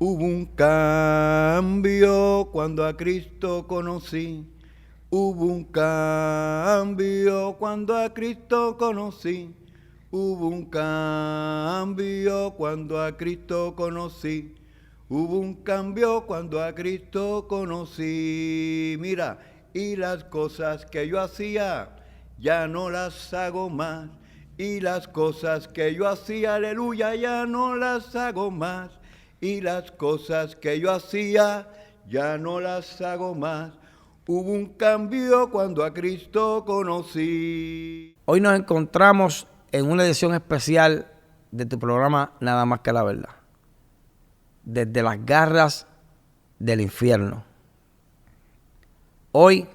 Hubo un cambio cuando a Cristo conocí. Hubo un cambio cuando a Cristo conocí. Hubo un cambio cuando a Cristo conocí. Hubo un cambio cuando a Cristo conocí. Mira, y las cosas que yo hacía ya no las hago más. Y las cosas que yo hacía, aleluya, ya no las hago más. Y las cosas que yo hacía ya no las hago más. Hubo un cambio cuando a Cristo conocí. Hoy nos encontramos en una edición especial de tu programa Nada Más Que la Verdad. Desde las garras del infierno. Hoy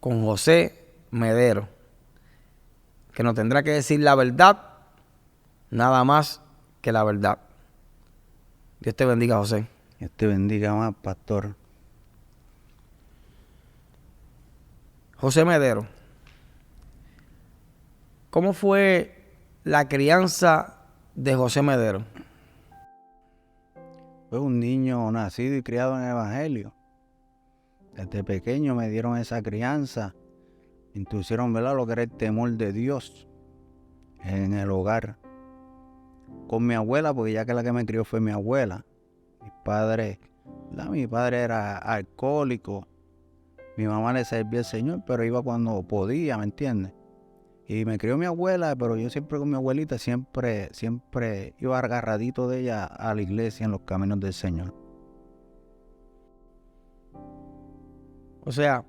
con José Medero, que nos tendrá que decir la verdad, nada más que la verdad. Dios te bendiga, José. Dios te bendiga más, pastor. José Medero, ¿cómo fue la crianza de José Medero? Fue un niño nacido y criado en el Evangelio. Desde pequeño me dieron esa crianza. Introducieron, ¿verdad?, lo que era el temor de Dios en el hogar. Con mi abuela, porque ya que la que me crió fue mi abuela. Mi padre era alcohólico. Mi mamá le servía al Señor, pero iba cuando podía, ¿me entiendes? Y me crió mi abuela, pero yo siempre con mi abuelita, siempre iba agarradito de ella a la iglesia en los caminos del Señor. O sea,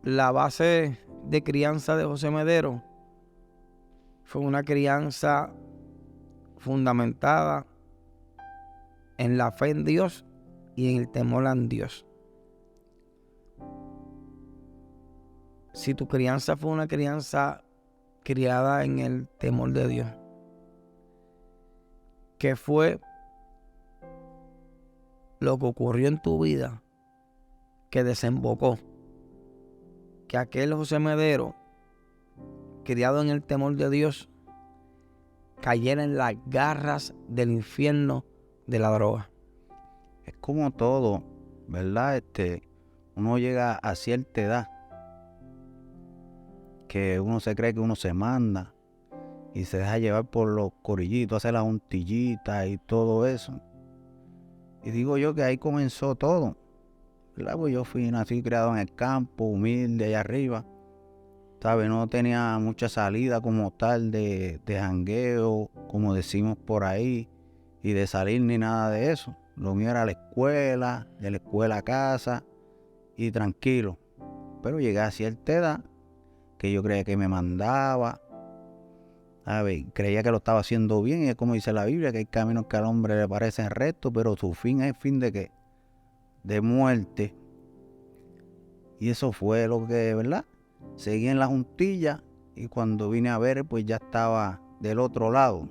la base de crianza de José Medero fue una crianza fundamentada en la fe en Dios y en el temor a Dios. Si tu crianza fue una crianza criada en el temor de Dios, ¿qué fue lo que ocurrió en tu vida que desembocó que aquel José Medero, criado en el temor de Dios, cayera en las garras del infierno de la droga? Es como todo, ¿verdad? Uno llega a cierta edad que uno se cree que uno se manda y se deja llevar por los corillitos, hace las juntillitas y todo eso. Y digo yo que ahí comenzó todo, ¿verdad? Pues yo nací y criado en el campo, humilde, allá arriba, ¿sabes? No tenía mucha salida como tal de jangueo, como decimos por ahí, y de salir ni nada de eso. Lo mío era la escuela, de la escuela a casa y tranquilo. Pero llegué a cierta edad que yo creía que me mandaba, ¿sabes? Creía que lo estaba haciendo bien, y es como dice la Biblia, que hay caminos que al hombre le parecen rectos, pero su fin es fin de ¿qué? De muerte. Y eso fue lo que, ¿verdad? Seguí en la juntilla, y cuando vine a ver, pues ya estaba del otro lado.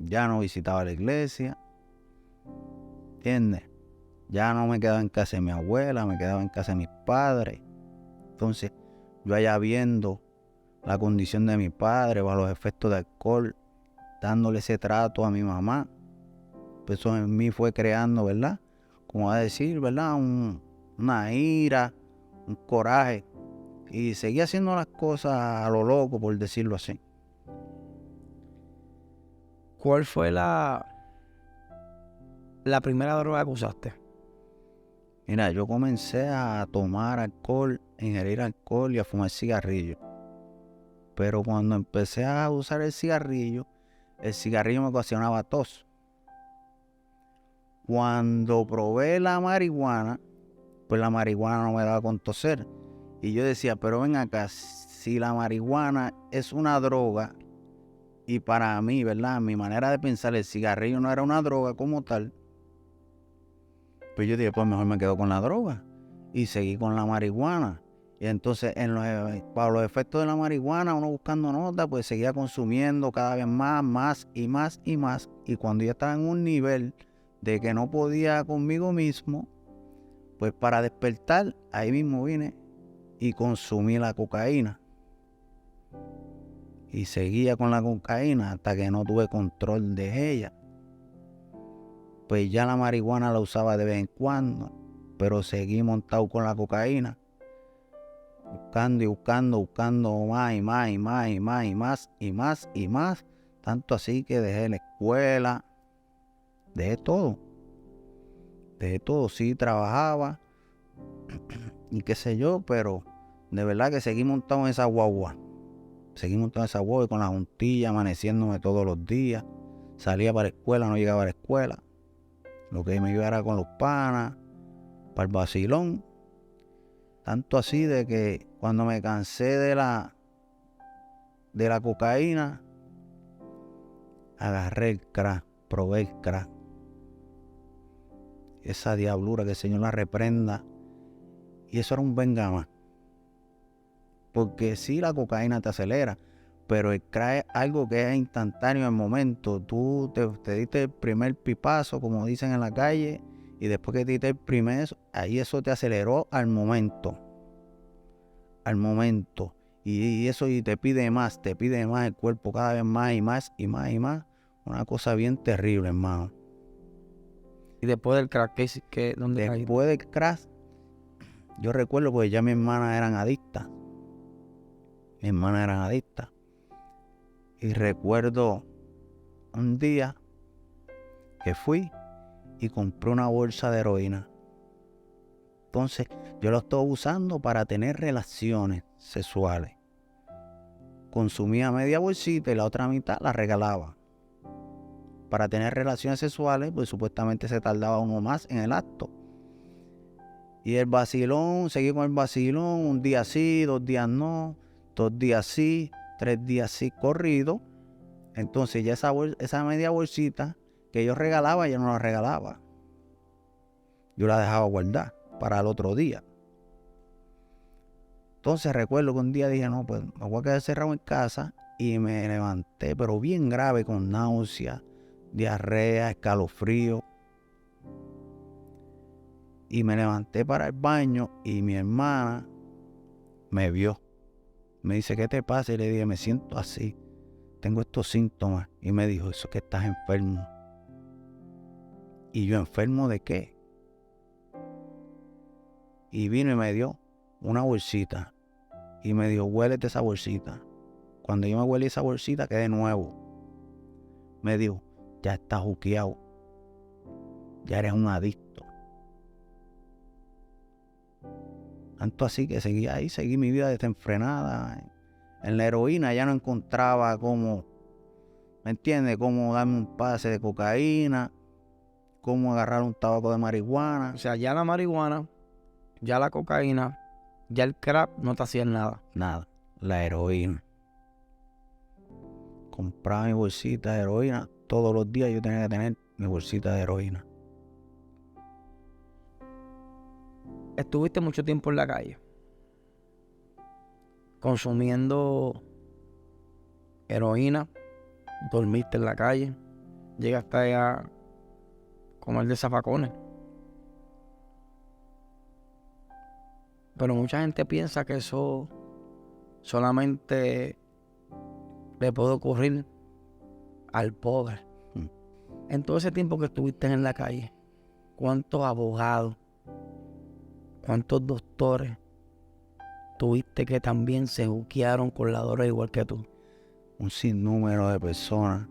Ya no visitaba la iglesia, ¿entiendes? Ya no me quedaba en casa de mi abuela, me quedaba en casa de mis padres. Entonces, yo allá viendo la condición de mi padre bajo los efectos de alcohol, dándole ese trato a mi mamá, pues eso en mí fue creando, ¿verdad? Como a decir, ¿verdad? Una ira, un coraje. Y seguí haciendo las cosas a lo loco, por decirlo así. ¿Cuál fue la primera droga que usaste? Mira, yo comencé a tomar alcohol, ingerir alcohol y a fumar cigarrillo. Pero cuando empecé a usar el cigarrillo me ocasionaba tos. Cuando probé la marihuana, pues la marihuana no me daba con toser. Y yo decía, pero ven acá, si la marihuana es una droga, y para mí, ¿verdad?, mi manera de pensar, el cigarrillo no era una droga como tal, pues yo dije, pues mejor me quedo con la droga. Y seguí con la marihuana. Y entonces, para los efectos de la marihuana, uno buscando nota, pues seguía consumiendo cada vez más y más y más. Y cuando ya estaba en un nivel de que no podía conmigo mismo, pues para despertar, ahí mismo vine y consumí la cocaína. Y seguía con la cocaína hasta que no tuve control de ella. Pues ya la marihuana la usaba de vez en cuando, pero seguí montado con la cocaína, buscando y buscando más y más y más y más y más y más y más. Tanto así que dejé la escuela, dejé todo, sí trabajaba y qué sé yo, pero de verdad que seguí montado en esa guagua. Seguí montado en esa guagua y con la juntilla, amaneciéndome todos los días. Salía para la escuela, no llegaba a la escuela. Lo que me iba era con los panas, para el vacilón. Tanto así de que cuando me cansé de la cocaína, agarré el crack, probé el crack. Esa diablura, que el Señor la reprenda. Y eso era un venga. Porque sí, la cocaína te acelera, pero el crack es algo que es instantáneo en el momento. Tú te diste el primer pipazo, como dicen en la calle, y después que te diste el primer, ahí eso te aceleró al momento. Y eso y te pide más el cuerpo cada vez más y más y más y más. Una cosa bien terrible, hermano. Y después del crack, ¿dónde caíste? Después del crack, yo recuerdo porque ya mis hermanas eran adictas. Y recuerdo un día que fui y compré una bolsa de heroína. Entonces yo lo estaba usando para tener relaciones sexuales. Consumía media bolsita y la otra mitad la regalaba. Para tener relaciones sexuales, pues supuestamente se tardaba uno más en el acto. Y el vacilón, seguí con el vacilón, un día sí, 2 días no, 2 días sí, 3 días sí, corrido. Entonces ya esa media bolsita que yo regalaba, yo no la regalaba. Yo la dejaba guardar para el otro día. Entonces recuerdo que un día dije, no, pues me voy a quedar cerrado en casa, y me levanté, pero bien grave, con náusea, diarrea, escalofrío. Y me levanté para el baño y mi hermana me vio. Me dice, ¿qué te pasa? Y le dije, me siento así, tengo estos síntomas. Y me dijo, eso es que estás enfermo. Y yo, ¿enfermo de qué? Y vino y me dio una bolsita. Y me dijo, huélete esa bolsita. Cuando yo me huelí esa bolsita, quedé nuevo. Me dijo, ya estás juqueado. Ya eres un adicto. Tanto así que seguí ahí, seguí mi vida desenfrenada. En la heroína ya no encontraba cómo, ¿me entiendes? Cómo darme un pase de cocaína, cómo agarrar un tabaco de marihuana. O sea, ya la marihuana, ya la cocaína, ya el crack no te hacían nada. Nada, la heroína. Compraba mi bolsita de heroína. Todos los días yo tenía que tener mi bolsita de heroína. Estuviste mucho tiempo en la calle, consumiendo heroína, dormiste en la calle, llegaste a comer de zafacones. Pero mucha gente piensa que eso solamente le puede ocurrir al pobre. En todo ese tiempo que estuviste en la calle, ¿cuántos abogados, cuántos doctores tuviste que también se juquearon con la droga igual que tú? Un sinnúmero de personas.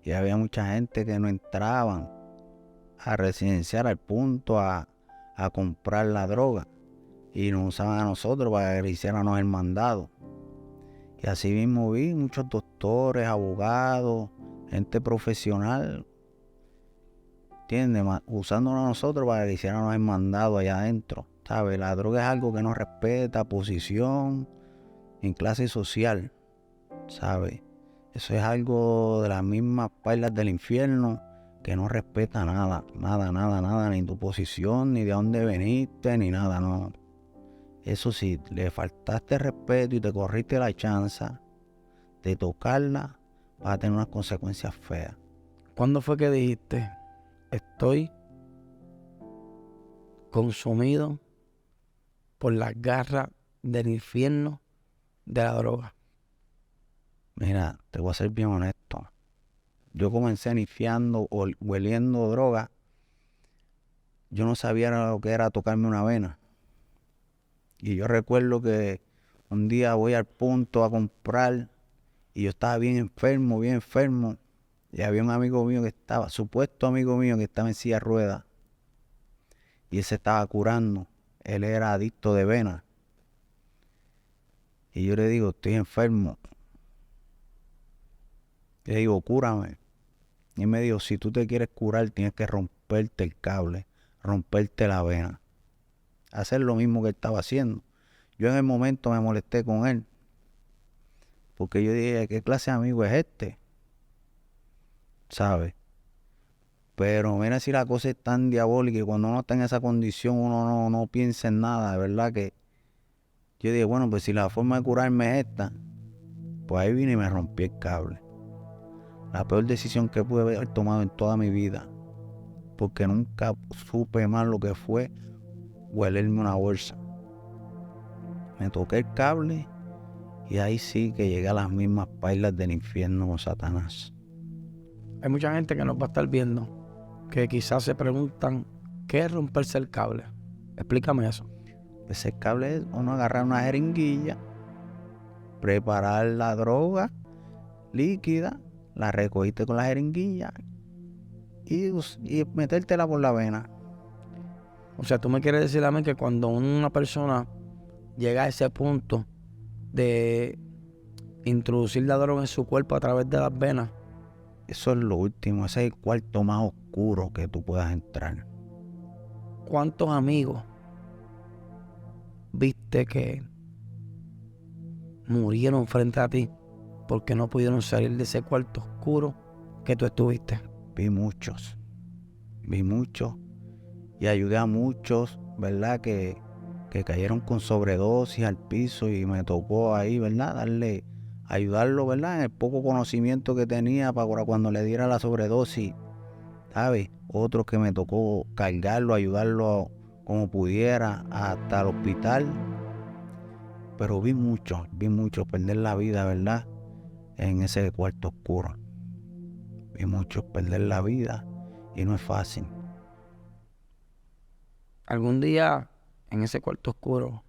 Y había mucha gente que no entraban a residenciar al punto a comprar la droga. Y nos usaban a nosotros para que hiciéramos el mandado. Y así mismo vi muchos doctores, abogados, gente profesional, ¿entiendes? Usándonos a nosotros para que hiciéramos el mandado allá adentro. ¿Sabes? La droga es algo que no respeta posición en clase social. ¿Sabes? Eso es algo de las mismas pailas del infierno que no respeta nada, ni tu posición, ni de dónde veniste, ni nada, no. Eso sí, le faltaste respeto y te corriste la chance de tocarla, vas a tener unas consecuencias feas. ¿Cuándo fue que dijiste, estoy consumido por las garras del infierno de la droga? Mira, te voy a ser bien honesto. Yo comencé nifiando o hueliendo droga. Yo no sabía lo que era tocarme una vena. Y yo recuerdo que un día voy al punto a comprar y yo estaba bien enfermo, bien enfermo. Y había un amigo mío que estaba, supuesto amigo mío que estaba en silla de ruedas. Y él se estaba curando. Él era adicto de vena. Y yo le digo, estoy enfermo. Le digo, cúrame. Y él me dijo, si tú te quieres curar, tienes que romperte el cable, romperte la vena. Hacer lo mismo que él estaba haciendo. Yo en el momento me molesté con él. Porque yo dije, ¿qué clase de amigo es este? ¿Sabes? Pero mira si la cosa es tan diabólica y cuando uno está en esa condición uno no piensa en nada, de verdad que yo dije, bueno, pues si la forma de curarme es esta, pues ahí vine y me rompí el cable. La peor decisión que pude haber tomado en toda mi vida, porque nunca supe más lo que fue huelerme una bolsa. Me toqué el cable y ahí sí que llegué a las mismas pailas del infierno con Satanás. Hay mucha gente que nos va a estar viendo que quizás se preguntan, ¿qué es romperse el cable? Explícame eso. Pues el cable es uno agarrar una jeringuilla, preparar la droga líquida, la recogiste con la jeringuilla y metértela por la vena. O sea, tú me quieres decir a mí que cuando una persona llega a ese punto de introducir la droga en su cuerpo a través de las venas, Eso es lo último, ese es el cuarto más oscuro que tú puedas entrar. ¿cuántos amigos viste que murieron frente a ti porque no pudieron salir de ese cuarto oscuro que tú estuviste? Vi muchos y ayudé a muchos, ¿verdad? Que cayeron con sobredosis al piso y me tocó ahí, ¿verdad? Ayudarlo, ¿verdad? En el poco conocimiento que tenía para cuando le diera la sobredosis, ¿sabes? Otros que me tocó cargarlo, ayudarlo como pudiera hasta el hospital. Pero vi muchos perder la vida, ¿verdad? En ese cuarto oscuro. Vi muchos perder la vida y no es fácil. Algún día en ese cuarto oscuro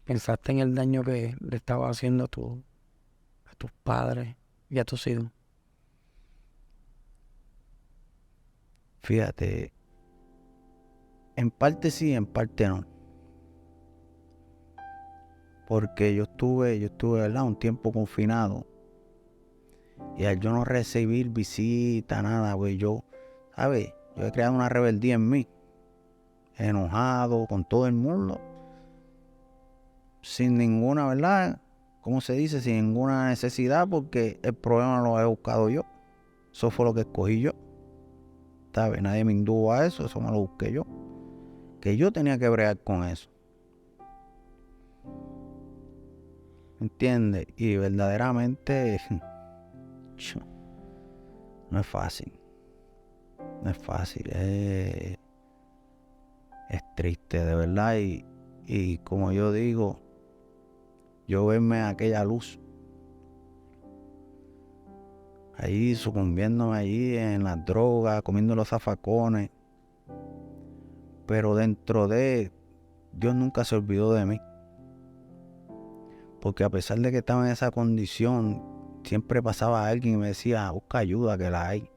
pensaste en el daño que le estaba haciendo a tus padres y a tus hijos. Fíjate, en parte sí, en parte no. Porque yo estuve, ¿verdad? Un tiempo confinado. Y al yo no recibir visita, nada, pues ¿sabes? Yo he creado una rebeldía en mí. Enojado con todo el mundo. Sin ninguna, ¿verdad? ¿Cómo se dice? Sin ninguna necesidad, porque el problema lo he buscado yo. Eso fue lo que escogí yo. ¿Sabes? Nadie me indujo a eso, eso me lo busqué yo. Que yo tenía que bregar con eso. ¿Entiendes? Y verdaderamente no es fácil. No es fácil. Es triste, de verdad. Y como yo digo, yo verme aquella luz. Ahí sucumbiéndome allí en las drogas, comiendo los zafacones. Pero dentro de Dios nunca se olvidó de mí. Porque a pesar de que estaba en esa condición, siempre pasaba alguien y me decía, busca ayuda, que la hay.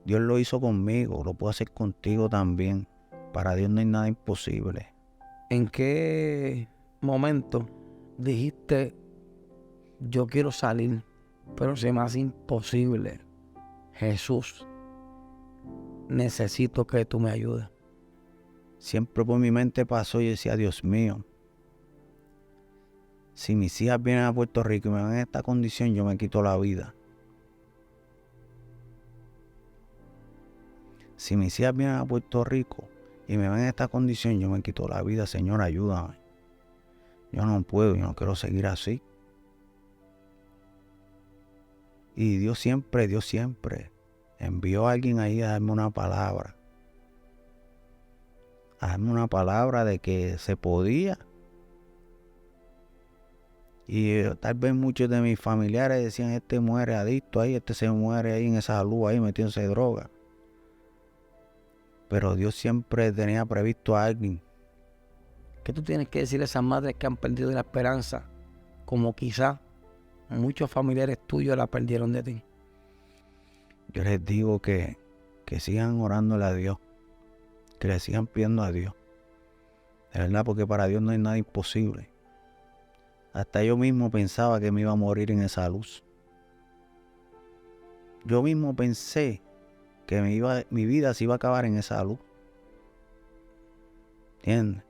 Dios lo hizo conmigo, lo puedo hacer contigo también. Para Dios no hay nada imposible. ¿En qué momento dijiste, yo quiero salir, pero se me hace imposible? Jesús, necesito que tú me ayudes. Siempre por mi mente pasó y decía, Dios mío, si mis hijas vienen a Puerto Rico y me ven en esta condición, yo me quito la vida. Si mis hijas vienen a Puerto Rico y me ven en esta condición, yo me quito la vida. Señor, ayúdame. Yo no puedo, yo no quiero seguir así. Y Dios siempre envió a alguien ahí a darme una palabra. a darme una palabra de que se podía. Y tal vez muchos de mis familiares decían, este muere adicto ahí, este se muere ahí en esa luz ahí metiéndose droga. Pero Dios siempre tenía previsto a alguien. ¿Qué tú tienes que decir a esas madres que han perdido la esperanza? Como quizá muchos familiares tuyos la perdieron de ti. Yo les digo que sigan orándole a Dios, que le sigan pidiendo a Dios. De verdad, porque para Dios no hay nada imposible. Hasta yo mismo pensaba que me iba a morir en esa luz. Yo mismo pensé que mi vida se iba a acabar en esa luz. ¿Entiendes?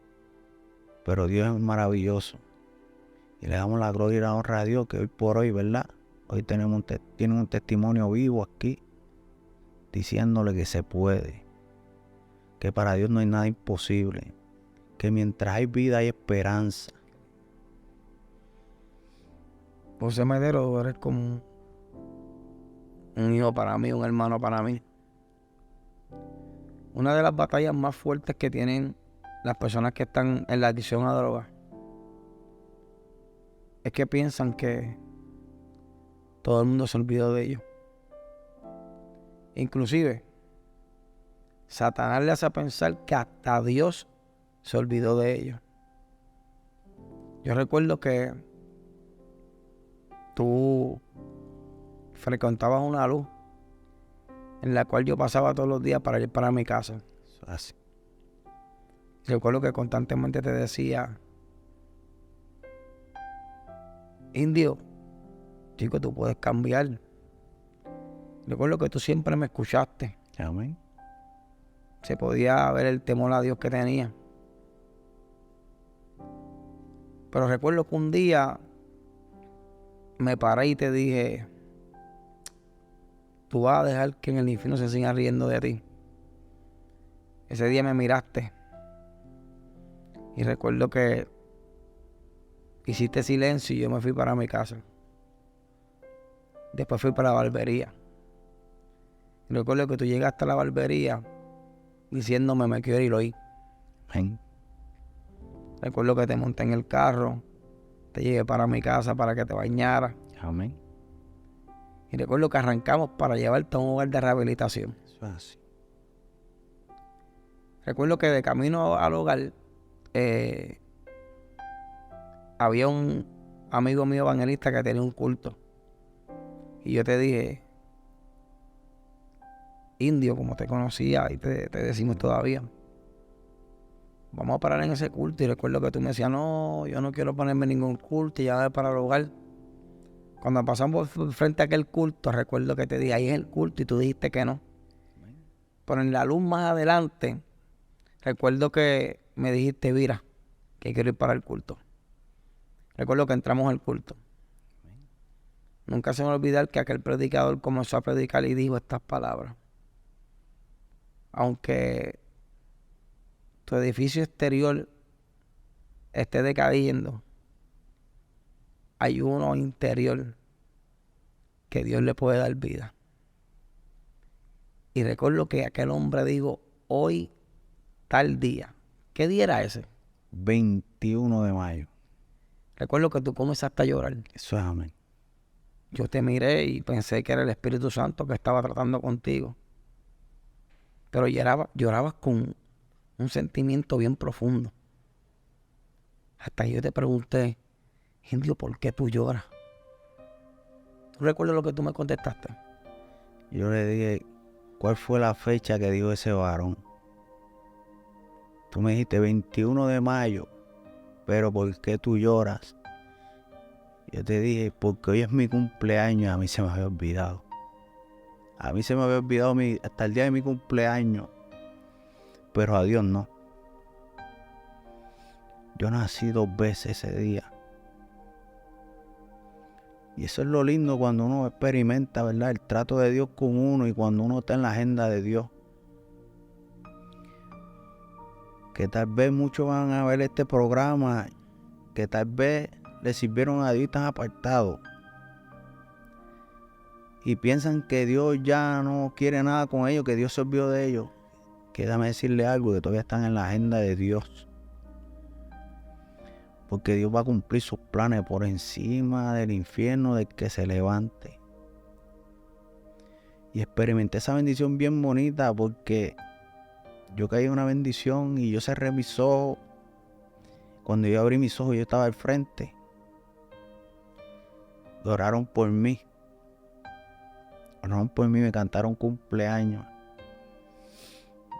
Pero Dios es maravilloso. Y le damos la gloria y la honra a Dios que hoy por hoy, ¿verdad? Hoy tienen un testimonio vivo aquí, diciéndole que se puede. Que para Dios no hay nada imposible. Que mientras hay vida hay esperanza. José Medero, tú eres como un hijo para mí, un hermano para mí. Una de las batallas más fuertes que tienen las personas que están en la adicción a drogas es que piensan que todo el mundo se olvidó de ellos. Inclusive, Satanás le hace pensar que hasta Dios se olvidó de ellos. Yo recuerdo que tú frecuentabas una luz en la cual yo pasaba todos los días para ir para mi casa. Eso es así. Recuerdo que constantemente te decía, Indio, chico, tú puedes cambiar. Recuerdo que tú siempre me escuchaste. Amén. Se podía ver el temor a Dios que tenía. Pero recuerdo que un día me paré y te dije, tú vas a dejar que en el infierno se siga riendo de ti. Ese día me miraste y recuerdo que hiciste silencio y yo me fui para mi casa. Después fui para la barbería. Y recuerdo que tú llegaste a la barbería diciéndome me quiero ir hoy. Amén. Recuerdo que te monté en el carro, te llevé para mi casa para que te bañaras. Amén. Y recuerdo que arrancamos para llevarte a un hogar de rehabilitación. Eso es así. Recuerdo que de camino al hogar había un amigo mío evangelista que tenía un culto. Y yo te dije, Indio, como te conocía y te decimos todavía, vamos a parar en ese culto. Y recuerdo que tú me decías, no, yo no quiero ponerme en ningún culto y ya voy para el hogar. Cuando pasamos frente a aquel culto, recuerdo que te dije, ahí es el culto, y tú dijiste que no. Pero en la luz más adelante, recuerdo que me dijiste, mira, que quiero ir para el culto. Recuerdo que entramos al culto. Nunca se me va a olvidar que aquel predicador comenzó a predicar y dijo estas palabras. Aunque tu edificio exterior esté decayendo, hay uno interior que Dios le puede dar vida. Y recuerdo que aquel hombre dijo, hoy, tal día. ¿Qué día era ese? 21 de mayo. Recuerdo que tú comenzaste a llorar. Eso es amén. Yo te miré y pensé que era el Espíritu Santo que estaba tratando contigo. Pero llorabas con un sentimiento bien profundo. Hasta yo te pregunté, Indio, ¿por qué tú lloras? ¿Tú recuerdas lo que tú me contestaste? Yo le dije, ¿cuál fue la fecha que dijo ese varón? Tú me dijiste 21 de mayo, pero ¿por qué tú lloras? Yo te dije, porque hoy es mi cumpleaños, a mí se me había olvidado. A mí se me había olvidado hasta el día de mi cumpleaños, pero a Dios no. Yo nací 2 veces ese día. Y eso es lo lindo cuando uno experimenta, ¿verdad? El trato de Dios con uno y cuando uno está en la agenda de Dios. Que tal vez muchos van a ver este programa, que tal vez le sirvieron a Dios y están apartados. Y piensan que Dios ya no quiere nada con ellos, que Dios se olvidó de ellos. que déjame decirle algo, que todavía están en la agenda de Dios. Porque Dios va a cumplir sus planes por encima del infierno del que se levante. Y experimenté esa bendición bien bonita porque yo caí en una bendición y yo cerré mis ojos. Cuando yo abrí mis ojos, yo estaba al frente. Oraron por mí. Oraron por mí, me cantaron cumpleaños.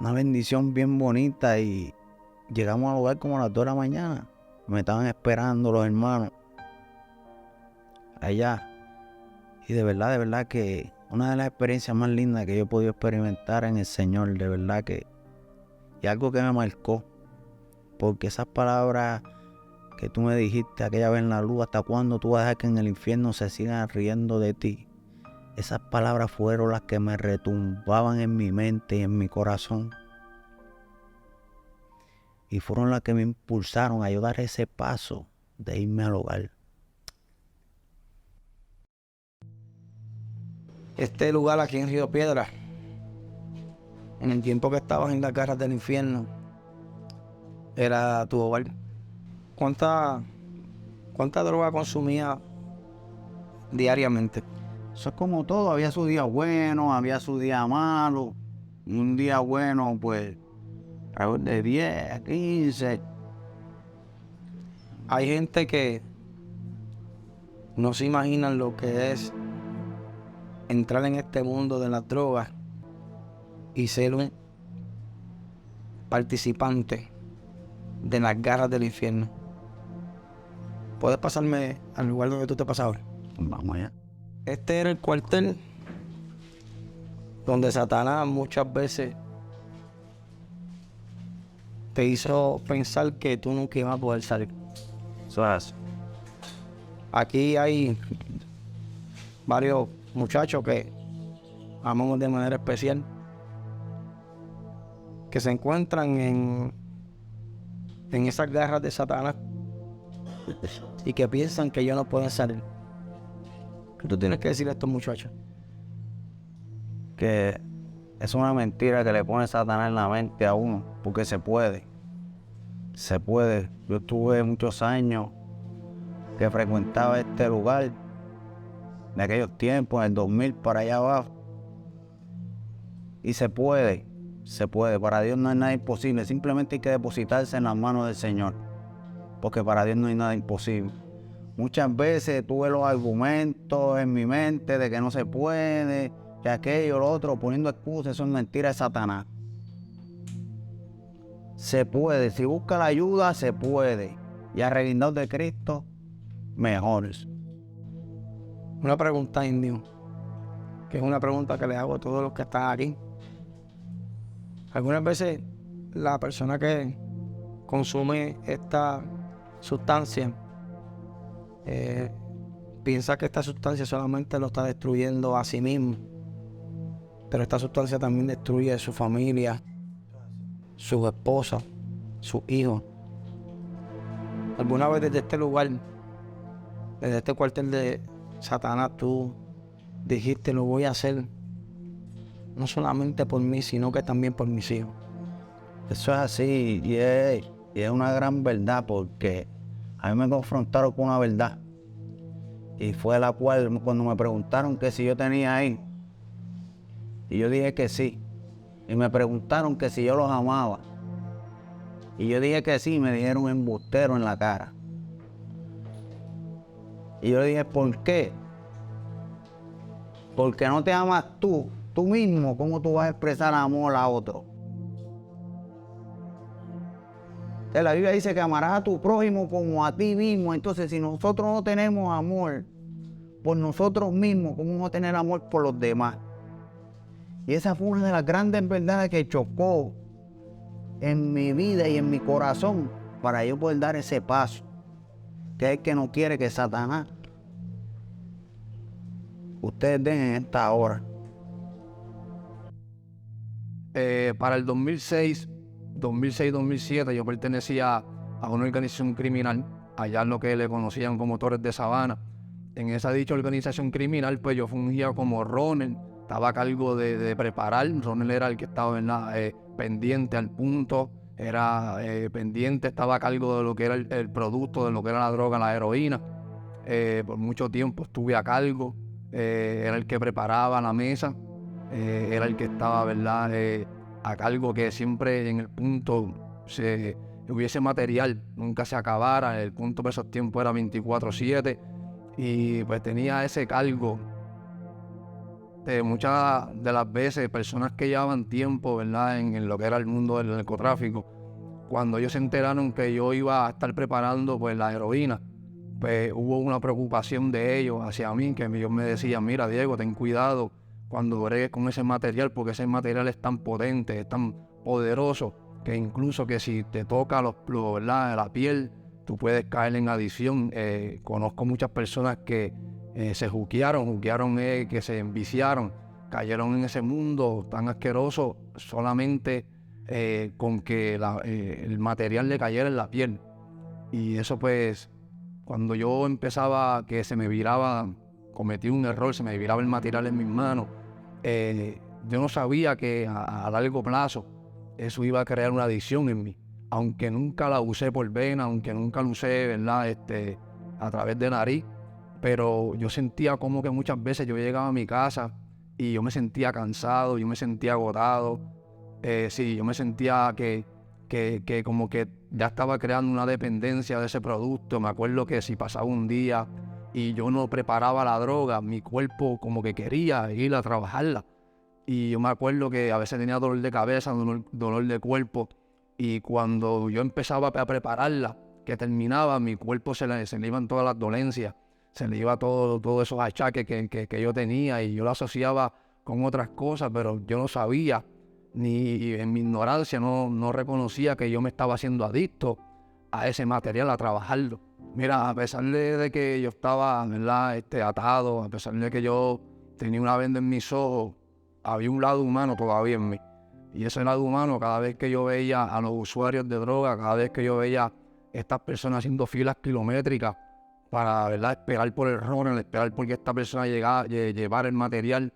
Una bendición bien bonita y llegamos al lugar como a las 2 de la mañana. Me estaban esperando los hermanos allá. Y de verdad que una de las experiencias más lindas que yo he podido experimentar en el Señor, de verdad que, y algo que me marcó, porque esas palabras que tú me dijiste aquella vez en la luz, ¿hasta cuándo tú vas a dejar que en el infierno se sigan riendo de ti? Esas palabras fueron las que me retumbaban en mi mente y en mi corazón. Y fueron las que me impulsaron a yo dar ese paso de irme al hogar. Este lugar aquí en Río Piedras, en el tiempo que estabas en las garras del infierno, era tu hogar. ¿Cuánta droga consumías diariamente? Eso es como todo, había su día bueno, había su día malo. Un día bueno, pues, alrededor de 10, 15. Hay gente que no se imaginan lo que es entrar en este mundo de las drogas y ser un participante de las garras del infierno. ¿Puedes pasarme al lugar donde tú te pasabas? Vamos allá. Este era el cuartel donde Satanás muchas veces te hizo pensar que tú nunca ibas a poder salir. Eso es así. Aquí hay varios muchachos que amamos de manera especial, que se encuentran en esas garras de Satanás y que piensan que ellos no pueden salir. ¿Qué tú tienes que decirle a estos muchachos? Que es una mentira que le pone Satanás en la mente a uno, porque se puede. Se puede. Yo estuve muchos años que frecuentaba este lugar, de aquellos tiempos, en el 2000 para allá abajo. Y se puede. Para Dios no hay nada imposible. Simplemente hay que depositarse en las manos del Señor, porque para Dios no hay nada imposible. Muchas veces tuve los argumentos en mi mente de que no se puede, que aquello, lo otro, poniendo excusas. Eso es mentira de Satanás. Se puede. Si busca la ayuda, se puede. Y arreglindado de Cristo, mejor. Una pregunta, indio, que es una pregunta que le hago a todos los que están aquí. Algunas veces la persona que consume esta sustancia piensa que esta sustancia solamente lo está destruyendo a sí mismo, pero esta sustancia también destruye a su familia, sus esposas, sus hijos. ¿Alguna vez desde este lugar, desde este cuartel de Satanás, tú dijiste lo voy a hacer no solamente por mí, sino que también por mis hijos? Eso es así y es una gran verdad, porque a mí me confrontaron con una verdad. Y fue la cual, cuando me preguntaron que si yo tenía ahí, y yo dije que sí. Y me preguntaron que si yo los amaba. Y yo dije que sí, me dijeron embustero en la cara. Y yo dije, ¿por qué? Porque no te amas tú mismo, ¿cómo tú vas a expresar amor a otro? La Biblia dice que amarás a tu prójimo como a ti mismo. Entonces, si nosotros no tenemos amor por nosotros mismos, ¿cómo vamos a tener amor por los demás? Y esa fue una de las grandes verdades que chocó en mi vida y en mi corazón para yo poder dar ese paso, que es el que no quiere que Satanás ustedes den en esta hora. Para el 2006-2007 yo pertenecía a una organización criminal, allá en lo que le conocían como Torres de Sabana. En esa dicha organización criminal, pues yo fungía como runner estaba a cargo de preparar. Ronald era el que estaba, ¿verdad? Pendiente al punto, era pendiente, estaba a cargo de lo que era el producto, de lo que era la droga, la heroína. Por mucho tiempo estuve a cargo, era el que preparaba la mesa, era el que estaba, ¿verdad? A cargo que siempre en el punto hubiese material, nunca se acabara. El punto por esos tiempos era 24/7 y pues tenía ese cargo. Muchas de las veces personas que llevaban tiempo, ¿verdad? En lo que era el mundo del narcotráfico, cuando ellos se enteraron que yo iba a estar preparando pues la heroína, pues hubo una preocupación de ellos hacia mí, que ellos me decían: mira, Diego, ten cuidado cuando bregues con ese material, porque ese material es tan potente, es tan poderoso, que incluso que si te toca ¿verdad? La piel, tú puedes caer en adicción. Conozco muchas personas que se juquearon, que se enviciaron, cayeron en ese mundo tan asqueroso solamente con que el material le cayera en la piel. Y eso pues, cuando yo empezaba, que se me viraba, cometí un error, se me viraba el material en mis manos, yo no sabía que a largo plazo eso iba a crear una adicción en mí. Aunque nunca la usé por vena, aunque nunca la usé, ¿verdad? A través de nariz, pero yo sentía como que muchas veces yo llegaba a mi casa y yo me sentía cansado, yo me sentía agotado. Sí, yo me sentía que como que ya estaba creando una dependencia de ese producto. Me acuerdo que si pasaba un día y yo no preparaba la droga, mi cuerpo como que quería ir a trabajarla. Y yo me acuerdo que a veces tenía dolor de cabeza, dolor de cuerpo, y cuando yo empezaba a prepararla, que terminaba, mi cuerpo se le iban todas las dolencias, se le iba todos esos achaques que yo tenía, y yo lo asociaba con otras cosas, pero yo no sabía, ni en mi ignorancia no reconocía que yo me estaba haciendo adicto a ese material, a trabajarlo. Mira, a pesar de que yo estaba, ¿verdad? Atado, a pesar de que yo tenía una venda en mis ojos, había un lado humano todavía en mí. Y ese lado humano, cada vez que yo veía a los usuarios de droga, cada vez que yo veía estas personas haciendo filas kilométricas para, ¿verdad?, esperar por el runner, esperar porque esta persona llevara el material,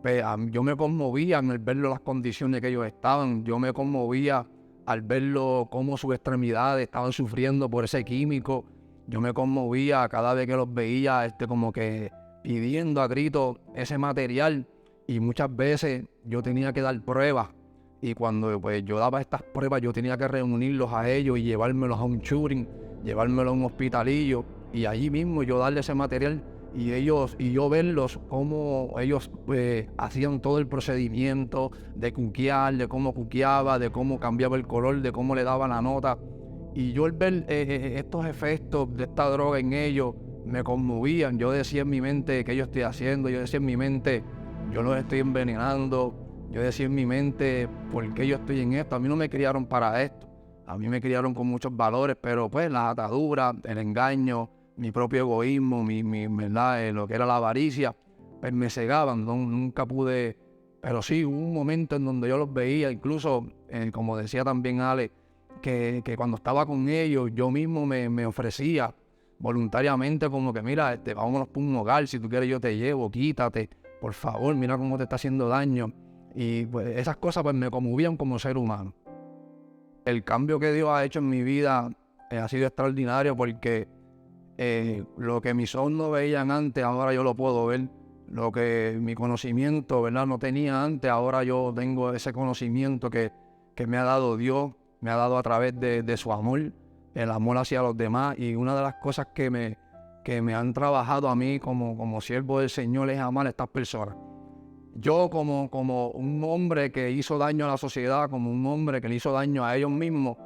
pues, yo me conmovía al verlo, las condiciones que ellos estaban. Yo me conmovía al verlo cómo sus extremidades estaban sufriendo por ese químico. Yo me conmovía cada vez que los veía como que pidiendo a gritos ese material. Y muchas veces yo tenía que dar pruebas, y cuando pues, yo daba estas pruebas, yo tenía que reunirlos a ellos y llevármelos a un shooting, llevármelos a un hospitalillo, y allí mismo yo darle ese material y yo verlos cómo ellos hacían todo el procedimiento de cuquear, de cómo cuqueaba, de cómo cambiaba el color, de cómo le daba la nota. Y yo al ver estos efectos de esta droga en ellos, me conmovían. Yo decía en mi mente: ¿qué yo estoy haciendo? Yo decía en mi mente: yo los estoy envenenando. Yo decía en mi mente: ¿por qué yo estoy en esto? A mí no me criaron para esto. A mí me criaron con muchos valores, pero pues las ataduras, el engaño, mi propio egoísmo, ¿verdad? Lo que era la avaricia, pues me cegaban. Nunca pude. Pero sí, hubo un momento en donde yo los veía, incluso, como decía también Ale, que cuando estaba con ellos, yo mismo me ofrecía voluntariamente, como que: mira, vámonos por un hogar, si tú quieres yo te llevo, quítate, por favor, mira cómo te está haciendo daño. Y pues esas cosas pues me conmovían como ser humano. El cambio que Dios ha hecho en mi vida ha sido extraordinario, porque lo que mis ojos no veían antes, ahora yo lo puedo ver. Lo que mi conocimiento, ¿verdad?, no tenía antes, ahora yo tengo ese conocimiento que me ha dado Dios, me ha dado a través de su amor, el amor hacia los demás. Y una de las cosas que me han trabajado a mí como siervo del Señor es amar a estas personas. Yo como un hombre que hizo daño a la sociedad, como un hombre que le hizo daño a ellos mismos,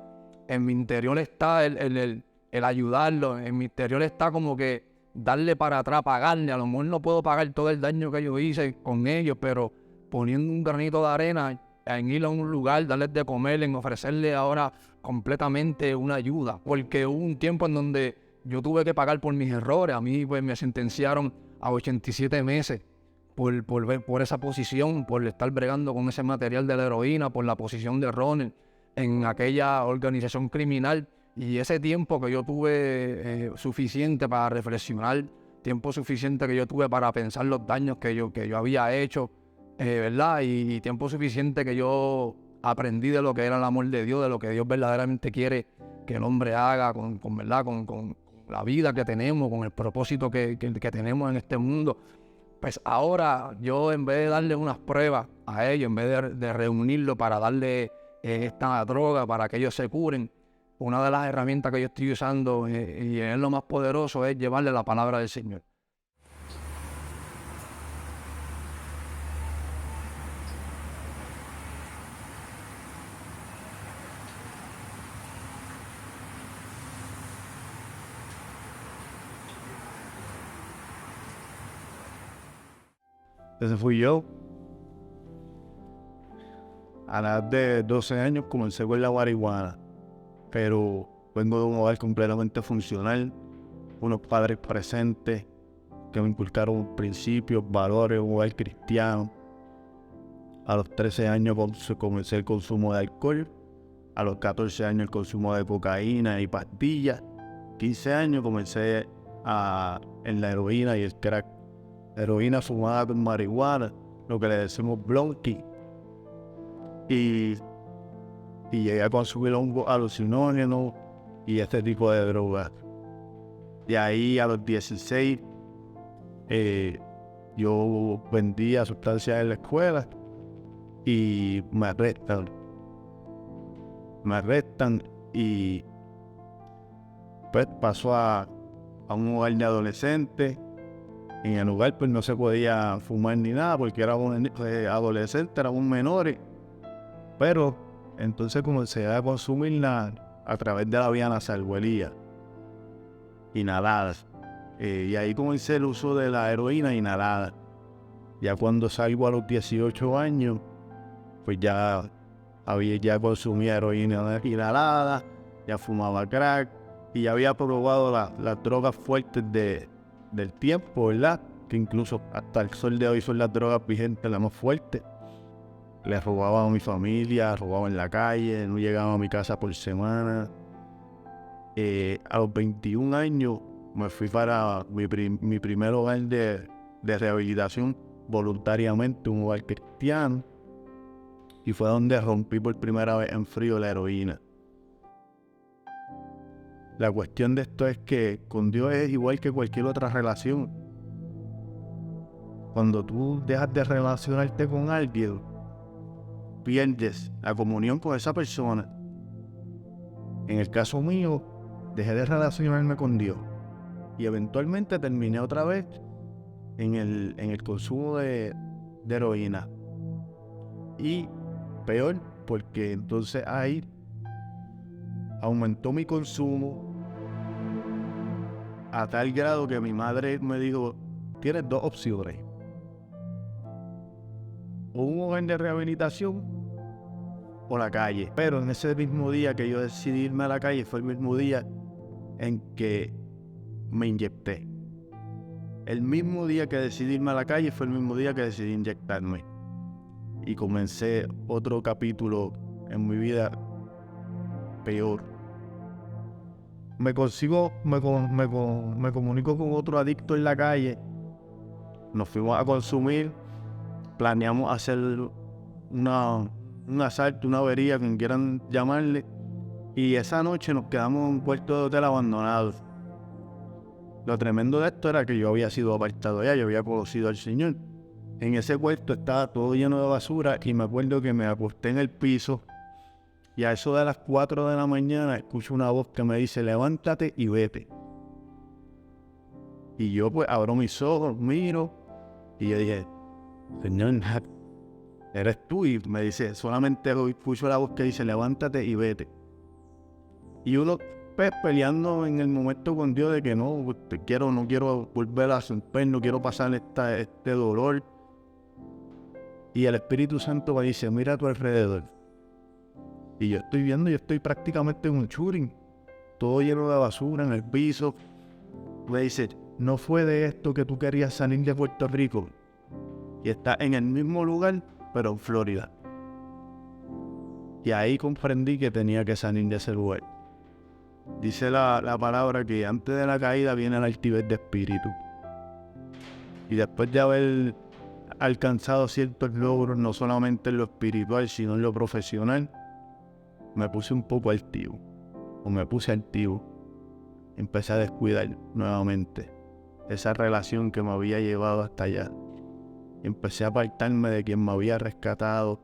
en mi interior está el ayudarlos, en mi interior está como que darle para atrás, pagarle. A lo mejor no puedo pagar todo el daño que yo hice con ellos, pero poniendo un granito de arena en ir a un lugar, darles de comer, en ofrecerles ahora completamente una ayuda. Porque hubo un tiempo en donde yo tuve que pagar por mis errores. A mí pues me sentenciaron a 87 meses por esa posición, por estar bregando con ese material de la heroína, por la posición de Ronald en aquella organización criminal. Y ese tiempo que yo tuve suficiente para reflexionar, tiempo suficiente que yo tuve para pensar los daños que yo había hecho, ¿verdad? Y tiempo suficiente que yo aprendí de lo que era el amor de Dios, de lo que Dios verdaderamente quiere que el hombre haga ¿verdad? Con la vida que tenemos, con el propósito que tenemos en este mundo. Pues ahora yo, en vez de darle unas pruebas a ellos, en vez de reunirlo para darle esta droga para que ellos se curen, una de las herramientas que yo estoy usando y es lo más poderoso es llevarle la palabra del Señor. Ese fui yo. A la edad de 12 años comencé con la marihuana, pero vengo de un hogar completamente funcional, unos padres presentes que me inculcaron principios, valores, un hogar cristiano. A los 13 años comencé el consumo de alcohol, a los 14 años el consumo de cocaína y pastillas, 15 años comencé en la heroína y el crack. Heroína fumada con marihuana, lo que le decimos blonky. Y llegué a consumir hongos alucinógenos y este tipo de drogas. De ahí a los 16 yo vendía sustancias en la escuela y me arrestan. Y pues paso a un hogar de adolescentes. En el hogar pues no se podía fumar ni nada porque éramos adolescentes, éramos menores. Pero entonces comencé a consumirla a través de la vía nasal, huelía, inhaladas. Y ahí comencé el uso de la heroína inhalada. Ya cuando salgo a los 18 años, pues ya consumía heroína inhalada, ya fumaba crack y ya había probado las drogas fuertes del tiempo, ¿verdad? Que incluso hasta el sol de hoy son las drogas vigentes, las más fuertes. Le robaba a mi familia, robaba en la calle, no llegaba a mi casa por semana. A los 21 años me fui para mi primer hogar de rehabilitación voluntariamente, un hogar cristiano. Y fue donde rompí por primera vez en frío la heroína. La cuestión de esto es que con Dios es igual que cualquier otra relación. Cuando tú dejas de relacionarte con alguien, pierdes la comunión con esa persona. En el caso mío, dejé de relacionarme con Dios y eventualmente terminé otra vez en el consumo de heroína. Y peor, porque entonces ahí aumentó mi consumo a tal grado que mi madre me dijo: tienes dos opciones, o un hogar de rehabilitación o la calle. Pero en ese mismo día que yo decidí irme a la calle fue el mismo día en que me inyecté. El mismo día que decidí irme a la calle fue el mismo día que decidí inyectarme. Y comencé otro capítulo en mi vida peor. Me comunico con otro adicto en la calle. Nos fuimos a consumir. Planeamos hacer un asalto, una avería, como quieran llamarle. Y esa noche nos quedamos en un cuarto de hotel abandonado. Lo tremendo de esto era que yo había sido apartado allá, yo había conocido al Señor. En ese cuarto estaba todo lleno de basura y me acuerdo que me acosté en el piso y a eso de las 4 de la mañana escucho una voz que me dice: levántate y vete. Y yo pues abro mis ojos, miro y yo dije: Señor, eres tú. Y me dice, solamente escucho la voz que dice: levántate y vete. Y uno pues peleando en el momento con Dios de que no quiero volver a sentir, no quiero pasar este dolor. Y el Espíritu Santo me dice: mira a tu alrededor. Y yo estoy prácticamente en un shooting, todo lleno de basura en el piso. Me dice: no fue de esto que tú querías salir de Puerto Rico. Y está en el mismo lugar, pero en Florida. Y ahí comprendí que tenía que salir de ese lugar. Dice la palabra que antes de la caída viene la altivez de espíritu. Y después de haber alcanzado ciertos logros, no solamente en lo espiritual, sino en lo profesional, me puse un poco altivo, o me puse altivo. Empecé a descuidar nuevamente esa relación que me había llevado hasta allá. Empecé a apartarme de quien me había rescatado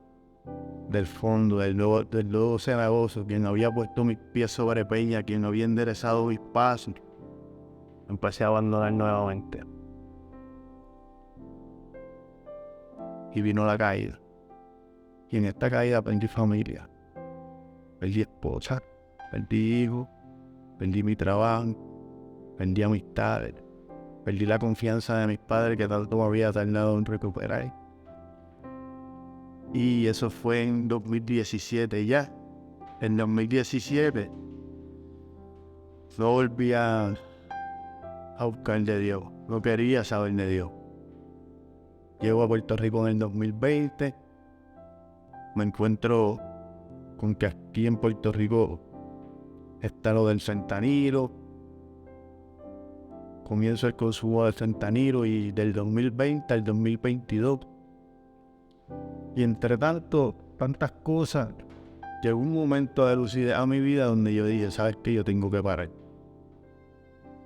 del fondo, del lodo cenagoso, quien había puesto mis pies sobre peña, quien había enderezado mis pasos. Empecé a abandonar nuevamente. Y vino la caída. Y en esta caída perdí familia. Perdí esposa, perdí hijos, perdí mi trabajo, perdí amistades, perdí la confianza de mis padres que tanto me había tardado en recuperar. Y eso fue en 2017 ya. En 2017 no volví a buscar de Dios. No quería saber de Dios. Llego a Puerto Rico en el 2020. Me encuentro con que aquí en Puerto Rico está lo del fentanilo. Comienzo el consumo del fentanilo y del 2020 al 2022. Y entre tantas cosas, llegó un momento de lucidez a mi vida donde yo dije, ¿sabes qué? Yo tengo que parar.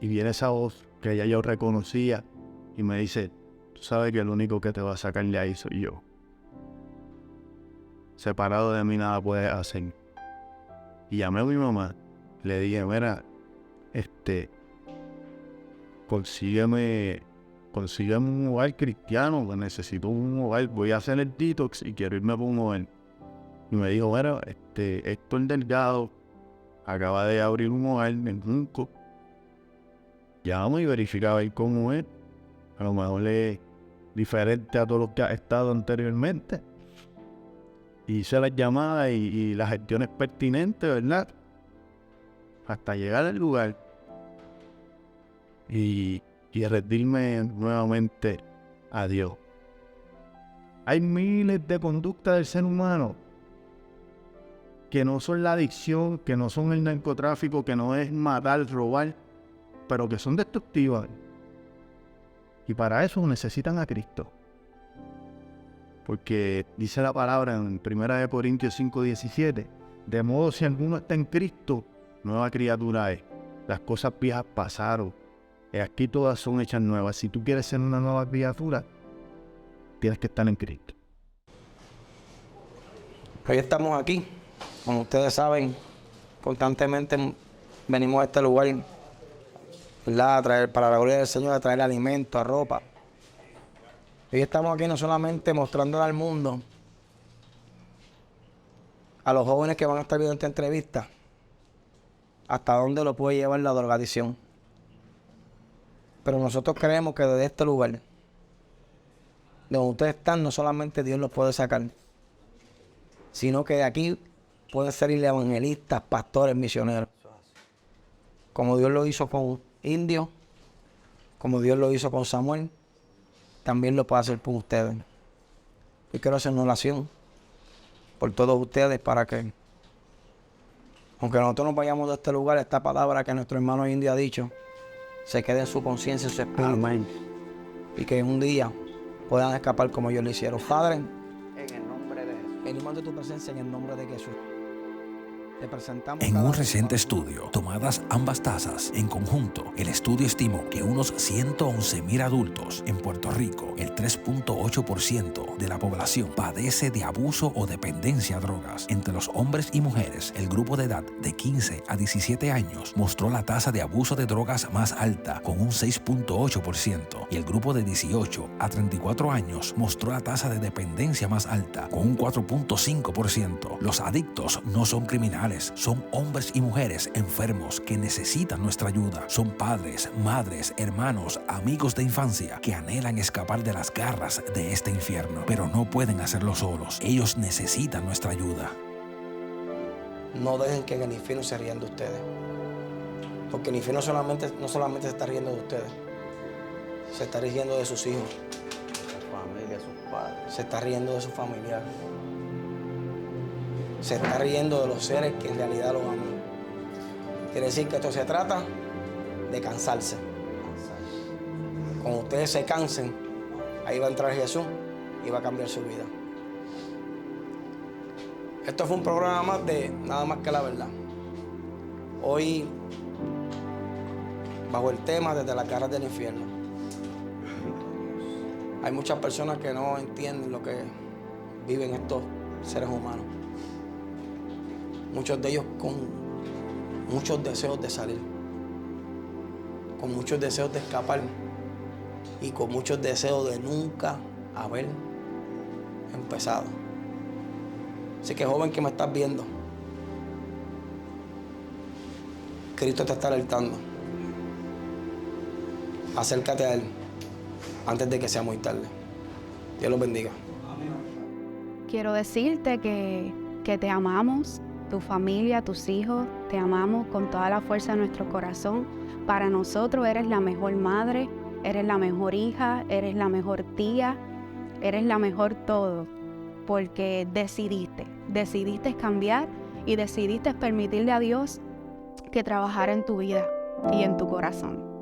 Y viene esa voz que ya yo reconocía y me dice, tú sabes que el único que te va a sacar de ahí soy yo. Separado de mí nada puedes hacer. Y llamé a mi mamá, le dije, mira, consígueme un hogar cristiano, que necesito un hogar, voy a hacer el detox y quiero irme por un hogar. Y me dijo, mira, Héctor Delgado acaba de abrir un hogar en Junco. Llamo y verificaba ahí cómo es. A lo mejor es diferente a todo lo que ha estado anteriormente. Hice las llamadas y las gestiones pertinentes, ¿verdad? Hasta llegar al lugar. Y rendirme nuevamente a Dios. Hay miles de conductas del ser humano que no son la adicción, que no son el narcotráfico, que no es matar, robar, pero que son destructivas. Y para eso necesitan a Cristo. Porque dice la palabra en 1 Corintios 5:17, de modo si alguno está en Cristo, nueva criatura es. Las cosas viejas pasaron. Aquí todas son hechas nuevas. Si tú quieres ser una nueva criatura, tienes que estar en Cristo. Hoy estamos aquí. Como ustedes saben, constantemente venimos a este lugar, ¿verdad? A traer, para la gloria del Señor, a traer alimento, a ropa. Hoy estamos aquí no solamente mostrándole al mundo, a los jóvenes que van a estar viendo esta entrevista, hasta dónde lo puede llevar la drogadicción. Pero nosotros creemos que desde este lugar, de donde ustedes están, no solamente Dios los puede sacar, sino que de aquí pueden salir evangelistas, pastores, misioneros. Como Dios lo hizo con indios, como Dios lo hizo con Samuel, también lo puede hacer por ustedes. Yo quiero hacer una oración por todos ustedes para que, aunque nosotros nos vayamos de este lugar, esta palabra que nuestro hermano indio ha dicho, se quede en su conciencia y su espíritu. Amén. Y que un día puedan escapar como ellos lo hicieron. Padre, En el nombre de Jesús. venimos de tu presencia en el nombre de Jesús. Te presentamos En cada un uno, reciente Padre. estudio, tomadas ambas tasas en conjunto, el estudio estimó que unos 111,000 adultos en Puerto Rico, el 3.8% de la población, padece de abuso o dependencia a drogas. Entre los hombres y mujeres, el grupo de edad de 15 a 17 años mostró la tasa de abuso de drogas más alta, con un 6.8%, y el grupo de 18 a 34 años mostró la tasa de dependencia más alta, con un 4.5%. Los adictos no son criminales, son hombres y mujeres enfermos que necesitan nuestra ayuda. Son padres, madres, hermanos, amigos de infancia que anhelan escapar de las garras de este infierno, pero no pueden hacerlo solos. Ellos necesitan nuestra ayuda. No dejen que en el infierno se rían de ustedes. Porque el infierno no solamente se está riendo de ustedes, se está riendo de sus hijos, Su familia, sus padres. se está riendo de sus familiares, se está riendo de los seres que en realidad los aman. Quiere decir que esto se trata de cansarse. Cuando ustedes se cansen, ahí va a entrar Jesús iba a cambiar su vida. Esto fue un programa más de Nada Más Que la Verdad. Hoy, bajo el tema Desde las Garras del Infierno. Hay muchas personas que no entienden lo que viven estos seres humanos. Muchos de ellos con muchos deseos de salir, con muchos deseos de escapar y con muchos deseos de nunca haber empezado. Así que, joven que me estás viendo, Cristo te está alertando. Acércate a Él antes de que sea muy tarde. Dios los bendiga. Quiero decirte que te amamos, tu familia, tus hijos, te amamos con toda la fuerza de nuestro corazón. Para nosotros eres la mejor madre, eres la mejor hija, eres la mejor tía, eres la mejor todo, porque decidiste cambiar y decidiste permitirle a Dios que trabajara en tu vida y en tu corazón.